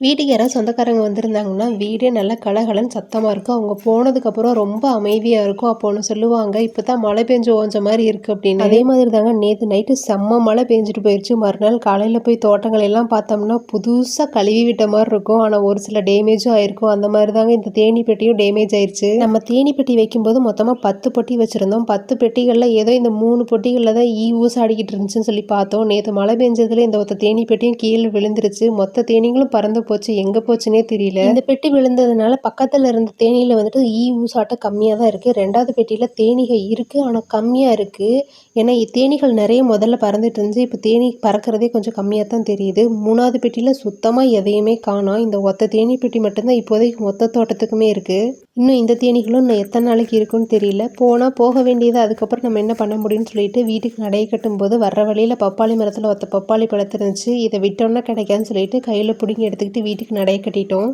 வீட்டுக்கு யாராவது சொந்தக்காரங்க வந்திருந்தாங்கன்னா, வீடே நல்லா கலகலன்னு சத்தமா இருக்கும். அவங்க போனதுக்கப்புறம் ரொம்ப அமைதியா இருக்கும். அப்போ ஒண்ணு சொல்லுவாங்க, "இப்பதான் மழை பெஞ்சு ஓஞ்ச மாரி இருக்கு" அப்படின்னு. அதே மாதிரி தாங்க நேத்து நைட்டு செம்ம மழை பெஞ்சுட்டு போயிருச்சு. மறுநாள் காலையில போய் தோட்டங்கள் எல்லாம் பார்த்தோம்னா, புதுசா கழுவி விட்ட மாரி இருக்கும். ஆனா ஒரு சில டேமேஜும் ஆயிருக்கும். அந்த மாரி தாங்க இந்த தேனீ பெட்டியும் டேமேஜ் ஆயிருச்சு. நம்ம தேனீ பெட்டி வைக்கும்போது மொத்தமா 10 பெட்டி வச்சிருந்தோம். 10 பெட்டிகள்ல ஏதோ இந்த 3 பெட்டிகள்ல தான் ஊசாடிக்கிட்டு இருந்துச்சுன்னு சொல்லி பார்த்தோம். நேத்து மழை பெஞ்சதுல இந்த ஒத்த தேனீ பெட்டியும் கீழ விழுந்துருச்சு. மொத்த தேனீங்களும் பறந்து போச்சு. எங்க போச்சுன்னே தெரியல. இந்த பெட்டி விழுந்ததுனால பக்கத்துல இருந்த தேனீல வந்துட்டு ஊசாட்டம் கம்மியா தான் இருக்கு. 2வது பெட்டியில தேனீகள் இருக்கு. ஆனா கம்மியா இருக்கு. ஏன்னா தேனீகள் நெறைய முதல்ல பறந்துட்டு இருந்துச்சு. இப்ப தேனீ பறக்கிறதே கொஞ்சம் கம்மியா தான் தெரியுது. 3வது பெட்டியில சுத்தமா எதையுமே காணோம். இந்த ஒத்த தேனீ பெட்டி மட்டும் தான் இப்போதைக்கு மொத்த தோட்டத்துக்குமே இருக்கு. இன்னும் இந்த தேனீகளும் இன்னும் எத்தனை நாளைக்கு இருக்குன்னு தெரியல. போனா போக வேண்டியது. அதுக்கப்புறம் நம்ம என்ன பண்ண முடியும்னு சொல்லிட்டு வீட்டுக்கு நடைய கட்டும்போது வர்ற வழியில பப்பாளி மரத்துல ஒத்த பப்பாளி பழத்திருந்துச்சு. இதை விட்டோம்னா கிடைக்காதுன்னு சொல்லிட்டு கையில புடுங்கி எடுத்துக்கிட்டு வீட்டுக்கு நடைய கட்டிட்டோம்.